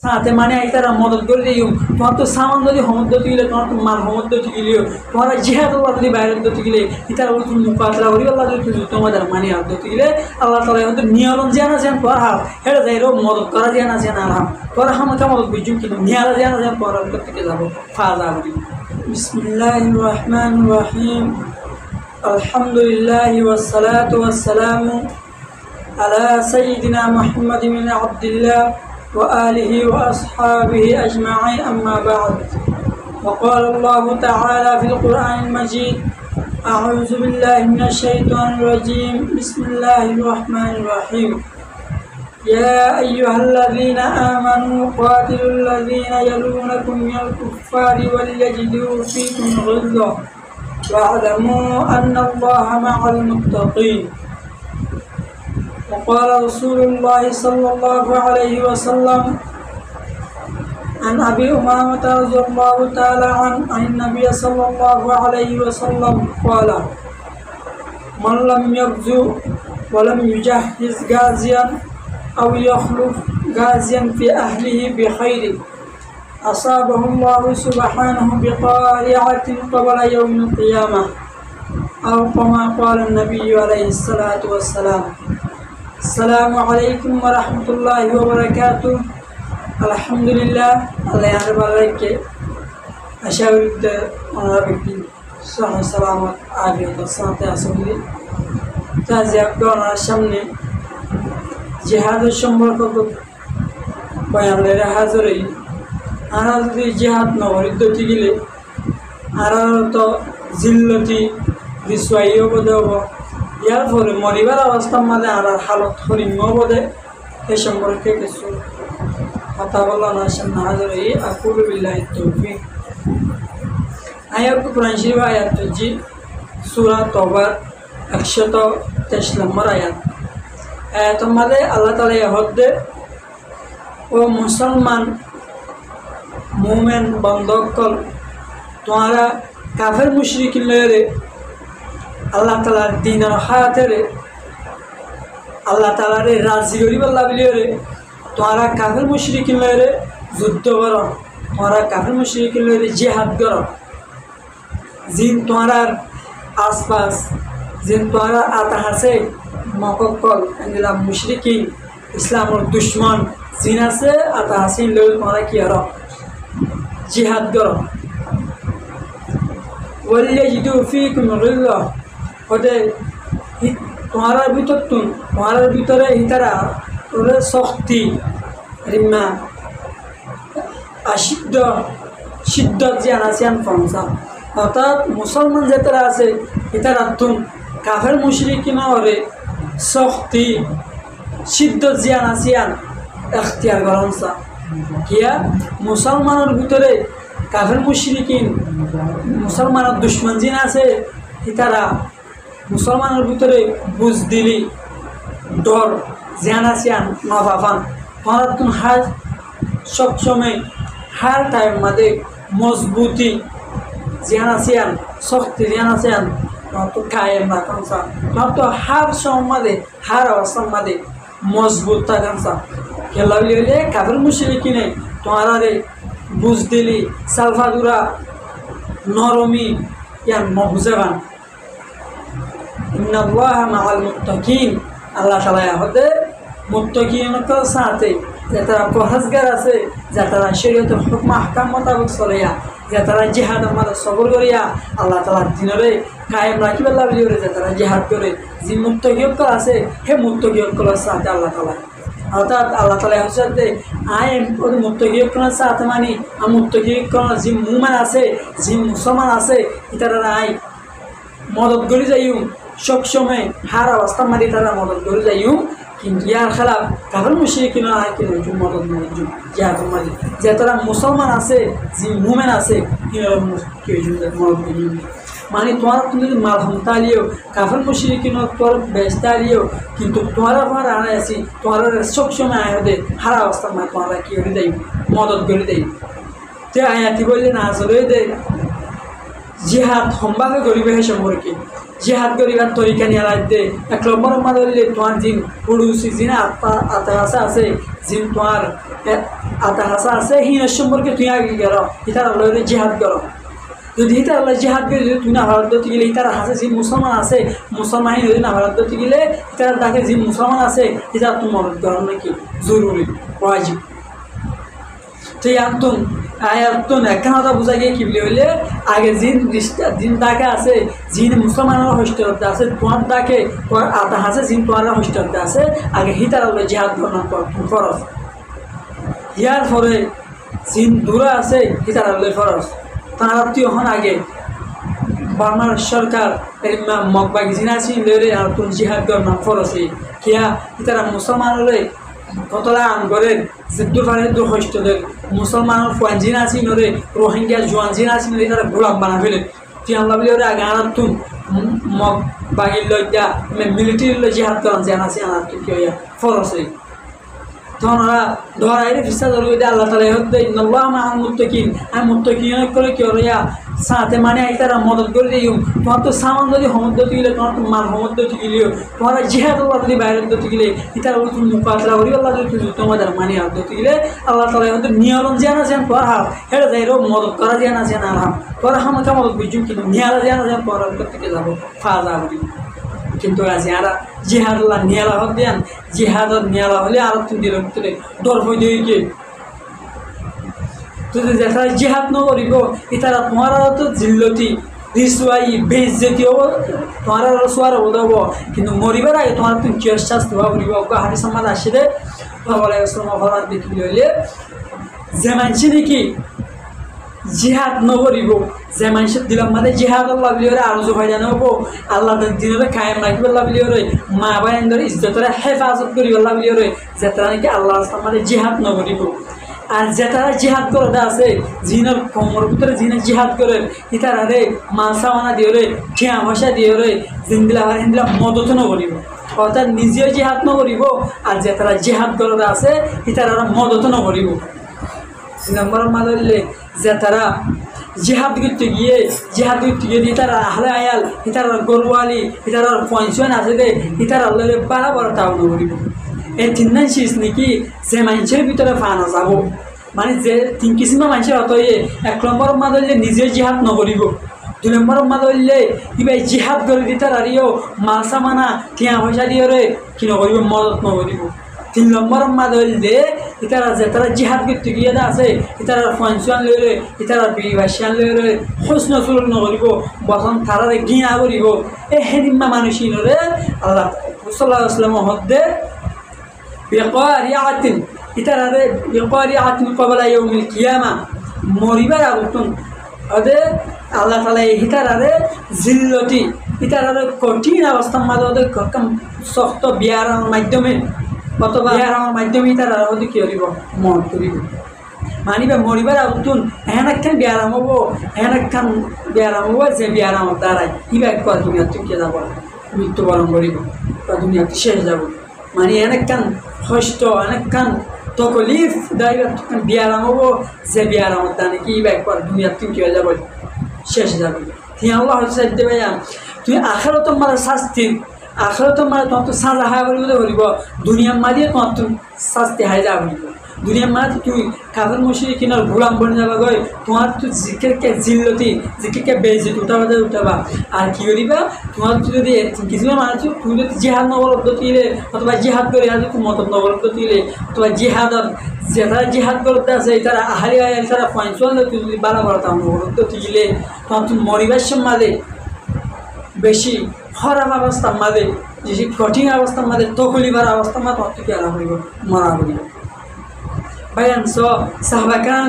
সাথে মানে আইতারা মদত করে দিও তোমার তো সামান যদি সমুদ্র গেলে তোমার তো মাল সমুদ্র গেলেও তোমার জিহাদ যদি বাইরের দতি গেলে ইতার তুমি মুকাতলা করি আল্লাহ যদি তোমাদের মানে আর দতি গেলে আল্লাহ তালা হয়তো নিয়লন যে না যেন তোর হাল হেঁটে যাই রো মদত করা যে না যেন আরাম তোর আমাকে মদত বুঝুম কিন্তু নিয়ালা যে না যেন তোর থেকে যাবো ফাজা করি বিসমিল্লাহির রহমানির রহিম আলহামদুলিল্লাহি ওয়াসসালাতু ওয়াসসালামু আলা সাইয়্যিদিনা মুহাম্মাদিন বিন আবদুল্লাহ وآله وأصحابه أجمعين أما بعد وقال الله تعالى في القرآن المجيد أعوذ بالله من الشيطان الرجيم بسم الله الرحمن الرحيم يا أيها الذين آمنوا قاتلوا الذين يلونكم من الكفار وليجدوا فيكم غلظة واعلموا أن الله مع المتقين وقال رسول الله صلى الله عليه وسلم عن أبي أمامة رضي الله تعالى عنه عن النبي صلى الله عليه وسلم قال من لم يغزو ولم يجهز غازيا أو يخلف غازيا في أهله بخير أصابه الله سبحانه بقارعة قبل يوم القيامة أو كما قال النبي عليه الصلاة والسلام আসসালামু আলাইকুম ওয়া রাহমাতুল্লাহি ওয়া বারাকাতুহু আলহামদুলিল্লাহ আল্লাহ ইয়ারবালাকে আশাউরিতে অনাবিকি সহ সালামত আবিয়ত সাথে আসলে তাজি আপনার সামনে জিহাদের সম্পর্ক বয়ানের হাজরে আর যদি জিহাদ নগরীতে গেলে আর তো জিল্লতি রিসওয়াইও বদব ইয়ার ফলে মরিবার অবস্থার মাঝে আর হালত হরিম বোধে এই সম্পর্কে কিছু কথা বলা না সামনে হাজার আকুল বিল্লাহি তৌফিক আয়াত কুরআন শরীফ আয়াত জি সূরা তওবার 123 নম্বর আয়াত আয়াতের মাঝে আল্লাহ তাআলা ইহদে ও মুসলমান মুমিন বন্ধকল তোমরা কাফের মুশরিকিন লয়ে আল্লাহ তালার দিনের হায়াতেরে আল্লাহ তালারে রাজি করি বল্লা বিলিয়রে তোমরা কাফের মুশরিকিন লয়ে যুদ্ধ করো তোমরা কাফের মুশরিকিন লয়ে জিহাদ করো জিন তোমার আশপাশ জিন তোমার আতা আছে মকক্কল এগুলা মুশরিকিন ইসলামের দুশ্মন জিন আছে আতা হাসিন লয়ে তোমরা কি করো জিহাদ করো ওয়ালিয়াজিদু ফীকুম গিল্লাহ ওদের তোমার ভিতরে ইতারা ওদের শক্তি রিমা সিদ্ধ যে আনাসিয়ান ফংসা অর্থাৎ মুসলমান যেতারা আছে ইতারা তুম কাফের মুশরিকিন ওরে শক্তি সিদ্ধ যে আনাসিয়ান এখতিয়ার গরমসা কিয়া মুসলমানের ভিতরে কাফের মুশরিকিন মুসলমানের দুশ্মন জিন আছে ইতারা মুসলমানের ভিতরে বুঝ দিলি ডর জিয়ানাসিয়ান নভাফান তোমার তুমি হার সবসময় হার টাইম মাঝে মজবুতি জিয়ানাসিয়ান শক্তি জিয়ানাসিয়ান তোমার তো কায়েম রাখানসা তোমার তো হার সম্মাদে হার অবস্থার মাঝে মজবুত থাকানসা খেলা হইলে কাফের মুশরিকিনে তোমার আরে বুঝ দিলি সালফাদুরা নরমি ইয়ান মহুজাবান ইন্নাল্লাহা মাআল মুত্তাকিন আল্লাহ তাআলা হতে মুত্তাকিনদের সাথে যারা পরহেজগার আছে যারা শরীয়তের হুকম আহকাম মোতাবেক চলেয়া যারা জিহাদের মাঝে সবর করিয়া আল্লাহ তাআলার দিনরে কায়েম রাখিবার লাগি যারা জিহাদ করে যে মুত্তাকিনদের আছে হে মুত্তাকিনদের সাথে আল্লাহ তাআলা অর্থাৎ আল্লাহ তাআলা হচ্ছে আইন ওই মুত্তাকিনদের সাথে মানে মুত্তাকিনদের যে মুমিন আছে যে মুসলমান আছে ইতারা আই মদত করে যাইও সবসময় হার অবস্থা মারি তারা মদত করে যাইও কিন্তু ইয়ার খেলাফ কাফের মুশরিকিন আয় কিন্তু মদত মারি জিহাদ মারি যে তারা মুসলমান আছে যে মুমিন আছে মানে তোমার তুমি যদি মাল হমতালিও কাফের মুশরিকিন তোর বেস্তালিও কিন্তু তোমার আমার আনা আছি তোমার সবসময় আয় দে হার অবস্থা মানে তোমরা কি করে দেয় মদত করে দেয় তে আয়াতি বললে না আসলে দে জিহাদ সম্ভাবে গরিবের সম্পর্কে জিহাদ করিবার তরিকা নিয়ে লাগবে। 1 নম্বর মাল হইলে তোমার জিন পুরুষি জিন আতা আছে জিন তোমার আতা হাসা আছে হিনের সম্পর্কে তুই আগে করো ইতার হইলে জিহাদ করো। যদি ইতার হলে জিহাদ করে যদি তুই না ভারত ধরতে গেলে ইতার হাসে যে মুসলমান আছে মুসলমান যদি না ভারত ধরতে গেলে ইতার তাকে যে মুসলমান আছে ইতার তুমি মদত করো নাকি জরুরি ওয়াজিব। তো আয়াতুন একখান কথা বোঝা গিয়ে কি বলে হইলে আগে জিন তাকে আছে জিন মুসলমানের হোস্টেলতে আছে তোমার তাকে আতা হাসে জিন তোমার হোস্টেলতে আছে আগে হিতার হলে জিহাদ গ্রহণ ফরজ। ইয়ার পরে জিন দূরে আছে হিতার হলে ফরজ। তার আত্মীয় হন আগে বার্মার সরকার মগবাগি জিন আছি লেরে আর তুমি জিহাদ গ্রহণ ফরজ কিয়া হিতারা মুসলমান হলে কতলা করে জিদ্দুর ফারে দূর হোস্টেলের মুসলমানের ফুয়ানজিন আছি নরে রোহিঙ্গা জোয়ানজিন আছি নরে তারা গোলাম বানা ফেলে তুই আমরা বলি ওরা আগে আনার তুন মগ বাগির লইয়া মিলিটারির লই জিহাদ করান যে আনাছি আনার তুন কি হইয়া ফরসে তখন ওরা ধরাইরে ফিসা ধরে আল্লাহ তালা হতে ইন্নাল্লাহ মাআল মুত্তাকিন আর মুত্তাকিন করে কি হইয়া সাথে মানে তারা মদত করে দিই তোমার তো সামান যদি সমুদ্র গেলে তোমার তো মাল সমুদ্র গেলেও তোমার জিহাদ আল্লাহ যদি বাইরে ধরতে গেলে ইতার তুমি মুকাতলা করি আল্লাহ যদি তুমি তোমাদের মানে হাত ধরতে গেলে আল্লাহ তালা হয়তো নিয়লন জানা যেন তোর হাত হেঁটে যাই মদত করা জানা যেন আরাম তোর আমাকে মদত বুঝুম কিন্তু নিয়ালা জানা যেন তোর থেকে যাবো ফাজা করি কিন্তু আছে আর জিহাদ আল্লাহ নিয়ালা হত দেন জিহাদর নিয়ালা হলে আর তুমি দিলের ভিতরে দর হয়ে দিয়ে যদি দেখা জিহাদ নকরিব ইতারা তোমার তো জিল্লতি রিসুয়াই বেইজ্জতি হব তোমার সোয়ার হব কিন্তু মরিবার আগে তোমার তুমি কিয় শাস্তি হওয়া করিব হাতি সমাজ আসলে অপরাধ দেখি হইলে যে মানছি নাকি জিহাদ নকরিব যে মানুষের দিলাম মানে জিহাদ আল্লাহ বলি ওরা আরো জোগাই জানা হবো আল্লাহ দিনের কায়েম রাখবে আল্লাহ বলি ওরে মা বাইন্দর ইজ্জতরা হেফাজত করিব আল্লাহ বলি ওরে যেতারা নাকি আল্লাহ মানে জিহাদ নকরিব। আর যেতারা জিহাদ করতে আছে জিনের কমর ভিতরে জিনে জিহাদ করে ইতারা রে মাসাওয়ানা দিয়ে রে ঠিয়া ভাষা দিয়ে রে জিন্দিলা হিন্দিলা মদত নকরিব অর্থাৎ নিজেও জিহাদ নকরিব আর যেতারা জিহাদ করতে আছে ইতারা মদত নকরিব। 2 নম্বর মানলে যে তারা জিহাদ করতে গিয়ে দিয়ে তারা আহলে আয়াল ইতার গরুয়ালি ইতার পয়সন আছে দে ইতার আল্লাহ বারবার তাও নকরিব। এই 3 শীষ নাকি যে মানুষের ভিতরে ফানা যাব মানে যে 3 কিসিমের মানুষের অত 1 নম্বর মানলে নিজে জিহাদ নকরিব 2 নম্বর মানলে কিবা জিহাদ করে দিতার আরিও মালসা মানা টিয়া পয়সা দিয়ে রে কি নকরিব মদত নকরিব। 3 নম্বর মাদল দে ইতারা যে তারা জিহাদ করতে গিয়ে আছে ইতারা ফাংশন লইলে ইতারা বিবাসান লইলে হোসন সুলুক নকরিব বসন তারারে ঘৃণা করিব এই হেদিম্মা মানুষই নরে আল্লাহ সাল্লাল্লাহু আলাইহি ওয়াসাল্লাম হদ্দে বিকারিয়াতিন ইতারারে বিকারিয়াতিন ক্বাবলা ইয়াউমিল কিয়ামা মরিবার আগতুন আদে আল্লাহ তাআলা ইতারারে জিল্লতি ইতারারে কঠিন অবস্থার মাঝে কম শক্ত বিয়ারার মাধ্যমে অথবা আমার মাধ্যমে তারা হয়তো কী করিব মন করিব মানিবা মরিবার আগুন এহেন একখান ব্যায়াম হবো যে ব্যায়ামের দ্বারাই ইবা একবার দুনিয়ার থেকে যাব মৃত্যুবরণ করিব বা দুনিয়াতে শেষ যাব মানে এনেকখান কষ্ট এনেকখান তকলিফ দাঁড়িয়ে ব্যায়াম হবো যে ব্যায়ামের দ্বারা কি ইবা একবার দুনিয়ার থেকে যাব শেষ যাবে তুই আল্লাহ হচ্ছে ভাইয়া তুই আখেরাত মানে শাস্তির আখেরাত মানে তোমার তো সাজা হায়া বলে বলিব দুনিয়ার মাঝে তোমার তো শাস্তি হাই যা বলিব দুনিয়ার মাঝে তুই কাফের মুশরিক কিনার গোলাম বনে যাবা গই তোমার তো জিকিরকে জিল্লতি জিকিরকে বেইজ্জত উঠাবা আর কি করিবা তোমার তো যদি কিছু মানুষ তুমি যদি জিহাদ নবলব্ধ দিলে অথবা জিহাদ করে আজ তুমি মত নবলব্ধ দিলে অথবা জিহাদর যারা জিহাদ করতে আছে তারা আহারি আয়াল তারা পয়সা তুই যদি বাড়া বাড়াতাম নবলব্ধ দিলে তোমার তুমি মরিবার সম্মাদে বেশি খারাপ অবস্থার মাঝে যে কঠিন অবস্থার মাঝে তকলিবার অবস্থার মাঝে তোমার থেকে আরাম করিব মরা করিব ভাইয়ান সাহাবা কেরাম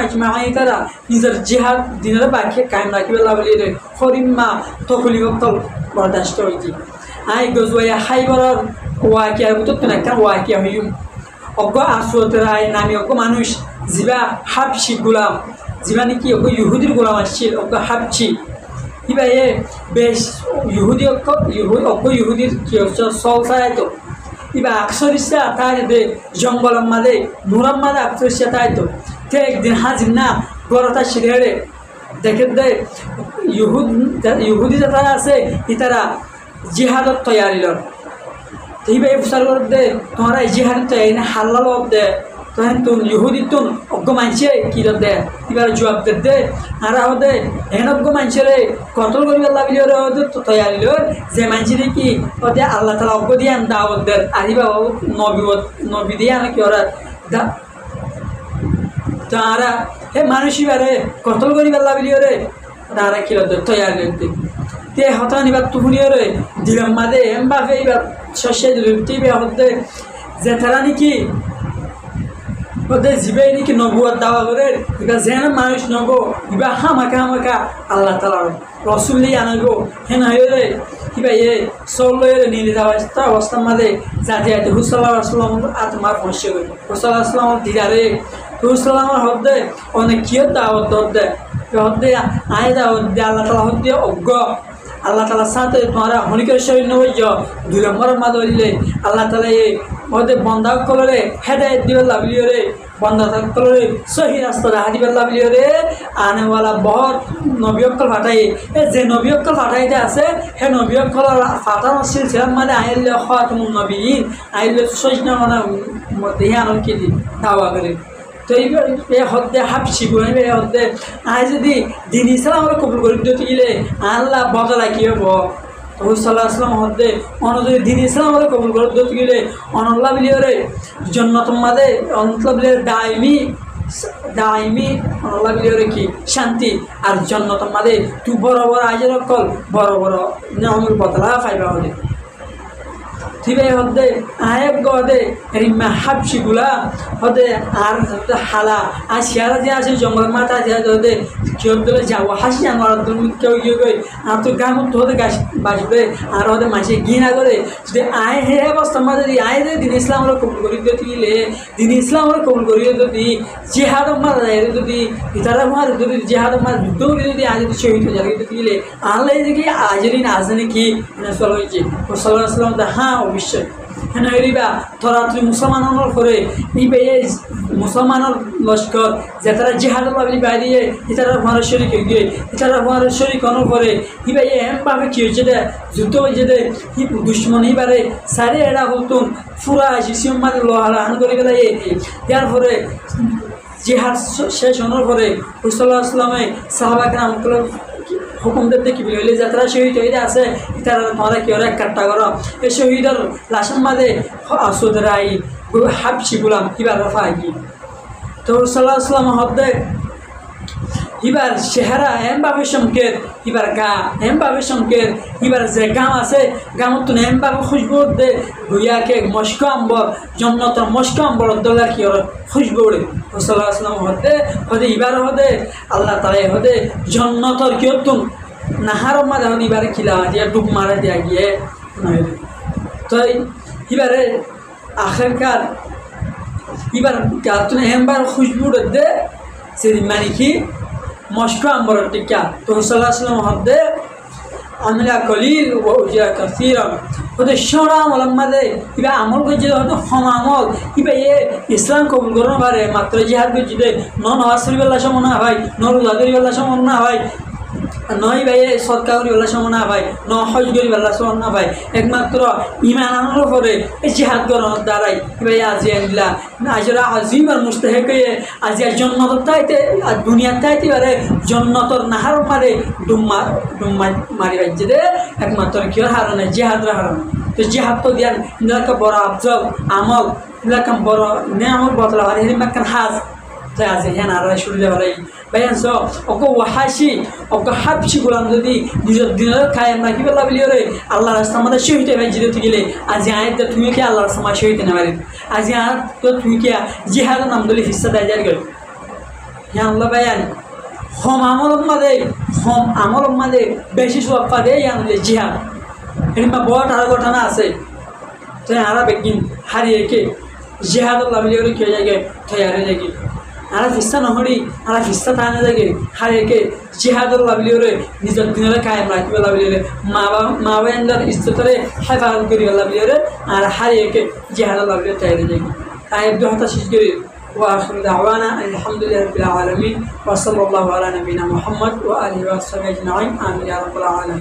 আজমাই তারা নিজের জিহাদ দিনের বাকি কায়েম রাখিবে বলি রে হরিম্মা তকলিবক তল বরদাস্ত হইতি আই গজুয়া হাইবরর ওয়াকিয়ার ভিতর তো একটা ওয়াকিয়া হইম অজ্ঞ আসুতের আই নামি অজ্ঞ মানুষ যিবা হাবশি গোলাম যিবা নাকি অজ্ঞ ইহুদির গোলাম আসছিল অজ্ঞ হাবছি কিবা এ বেশ ইহুদি অজ্ঞ ইহুদির কি হচ্ছে চল চাইতো কিবা আকসরিসা তাই দে জঙ্গলের মাঝে নুরার মাঝে আকসরিসা তাইতো তে একদিন হাজির না গরতা সিঁড়ে দেখেন দে ইহুদি যারা আছে ইতারা জিহাদত তৈয়ারিল এইভাবে প্রচার করে দে তোমরা জিহাদ তৈরি না হাল্লাল দে তখন তুন ইহুদি তুন অজ্ঞ মানছে কি দে এবার জবাব দে আর হদে হেন অজ্ঞ মানছে কতল করি আল্লাহ বিলিও রে তৈয়ারিল যে মানছে কি ওদের আল্লাহ তালা অজ্ঞ দিয়ে দাওয়াত দে আহিবা নবী দিয়ে কি ওরা তারা হে মানুষই বারে কতল করি আল্লাহ বিলিও রে তারা কি তৈয়ারি তে হতা নিবার তুহুনিও রে দিলাম মাদে এম বাপে এবার শস্য দিবে হতে যে তারা নাকি ওদের জীবে নাকি নবুয়ার দাওয়া করে এবার যেন মানুষ নব কিবা হামাকা আল্লাহ তালা রসুল দিয়ে আনবো হেন হয়ে রে কিবা চল লয়ে নিয়ে যাওয়া অবস্থার মাঝে যাতে আইতে হুসাল্লাহ আসলাম আত্মার পৌঁছে গেল হুসাল্লাহ আসলাম দিদারে হুসাল্লামের হদ্দে অনেক কিয় দাওয়াত হদ্দে হদ্দে আয় দাওয়াত দে আল্লাহ তালা হদ্দে অজ্ঞ আল্লাহ তালার সাথে তোমরা হনিকের শরীর নয় দুই নম্বরের মাঝে হইলে আল্লাহ তালা ওদের বন্ধা কলরে হেদায়ত দিবে লাভলিও রে বন্ধা কলরে সহি রাস্তা রাহা দিবে লাভলিও রে আনেওয়ালা বহুত নবীকল ফাটাই যে নবীকল ফাটাইতে আছে সেই নবীকল ফাটানোর সিলসিলার মানে আইলে খাতুমুন নবীন আইলে সজনা মানে দেহে আনন্দ দি দাওয়া করে তো এই হদ্দে হাফছি বলবে এই হদ্দে আয় যদি দিন ইসলাম কবুল করে দিতে গেলে আল্লাহ বদলা কি হব রসুল্লাহ আসলাম হদ্দে যদি দিন ইসলাম কবুল করে দিতে গেলে অনল্লা বিলিয়রে জন্নত মাদে অনল্লা বিলিয়র দাইমি অনল্লা বিলিয়রে কি শান্তি আর জন্নত মাদে তুই বড় বড় আজের কল বড় বড় নিয়মের বদলা পাইবা হলে ঠিক আছে হদে আয়েব গদে রিমা হাবশিগুলা হদে আর হালা আর শিয়ারা যে আছে জঙ্গল মাথা যে হদে কেউ দলে যাও হাসি জানোয়ার তুমি কেউ ইয়ে গই আর তো গাম তো হদে গাছ বাঁচবে আর হদে মাঝে ঘৃণা করে যদি আয় হে অবস্থা মাঝে যদি আয় যে দিন ইসলাম কবুল করি দিলে দিন ইসলাম কবুল করি যদি জিহাদ মার যদি ইতারা মার যদি জিহাদ মার যুদ্ধ করে যদি আজ যদি শহীদ হয়ে যাবে দিলে আল্লাহ দেখি আজরিন আজনে কি চলো হয়েছে সাল্লাহ আসলাম হ্যাঁ অবশ্যই হেন হইবা তোরা তুই মুসলমানের করে মুসলমানের লস্কর যে তারা জিহাদ পাবলি বাইরে ইতারা ঘরের শরীর গিয়ে ইতারা ঘরের শরীর কোনো করে ইবা এম পাবে কি হয়েছে দে যুদ্ধ হয়েছে দে হি দুশ্মন ইবারে সারে এরা বলতুন ফুরা শিশিম মানে লোহারান করে গেলে ইয়ার পরে জিহাদ শেষ হওয়ার পরে রসুল্লাহ আসলামে সাহাবাকে আমগুলো হুকুম দিতে কি বলে যাত্রা শহীদ হয়ে আছে তারা তোমরা কি ওরা কাট্টা করো এই শহীদের লাশের মাঝে আসুদরাই হাবছি গুলাম কিবা রফা কি তো রসুল্লাহ আসলাম হদ্দে এবার চেহারা এমভাবে সংকেত এবার গা এমভাবে সংকেত এবার যে গাম আছে গামত তো এমভাবে খুশবু দে ভুইয়াকে মস্ক আম্বর জন্নতর মস্ক আম্বর দলা কি ওর খুশবু উড়ে রসুল্লাহ আসলাম হদে হদে এবার হদে আল্লাহ তালাই হদে জন্নতর কি তুম নাহার মাঝে হদে এবারে খিলা দিয়া ডুব মারা দিয়া গিয়ে তো এবারে আখেরকার এবার তুমি এমবার খুশবু দে সেদিন মানে কি মস্ক আম্বরের টিকা তো রসুল্লাহ আসলাম হদে আমলা কলিল ও উজিয়া কাসীরা ওদের সরা আমল মাঝে কিবা আমল করছে হয়তো হম আমল কিবা ইসলাম কবুল করার পারে মাত্র জিহাদ করছি দে নামাজ পড়িবেলা সময় না হয় রোজা করিবেলা সময় না হয় নয় ভাই সৎকার করিবেলা সময় না ভাই হজ করিবেলা সময় না ভাই একমাত্র ইমান আনার পরে জিহাদ করানোর দ্বারাই কিবা আজি আনলা আজরা আজিম আর মুস্তাহিক আজি আর জন্নতর তাইতে আর দুনিয়ার তাইতে পারে জন্নতর নাহার মারে ডুম্মা মারি বাজছে দে একমাত্র কিয় হারানো জিহাদরা হারানো তো জিহাদ তো দিয়ান ইনকা বড় আফজল আমল ইনকা বড় নেয়ামত বদলা আর হিমাকান হাজ তাই আছে হ্যাঁ আর শুরু যাবার ভাইয়ান স ওকে ওয়াহাসি ওকে হাবসি গুলাম যদি নিজের দিনের খায় না কি বললা বলিও রে আল্লাহ রাস্তা আমাদের শহীদ ভাই জিরোতে গেলে আজ আয় তো তুমি কি আল্লাহ রাস্তা আমার শহীদ না পারি আজ আর তো তুই কি জিহাদের নাম ধরে হিস্সা দেয় যার গেল হ্যাঁ আল্লাহ ভাইয়ান হম আমল মাদে বেশি সব পাদে আনলে জিহাদ এরকম বড় আরো ঘটনা আছে তাই আরা বেগিন হারিয়ে কে জিহাদ আল্লাহ বলিও রে কে জায়গায় তাই হারিয়ে যায় আর ফিস্তা নহরি আর ফিস্তা থানে যাগে হারিয়ে জিহাদর লাভলি রে নিজের দিনের কায়েম রাখবে লাভলি রে মা বাবার ইজ্জতরে হেফাজত করি লাভলি রে আর হারিয়ে জিহাদর লাভলি তৈরি যাগে আয়ের দু হাতা শেষ করি وآخر دعوانا الحمد لله رب العالمين وصلى الله على نبينا محمد وآله وصحبه أجمعين آمين يا رب العالمين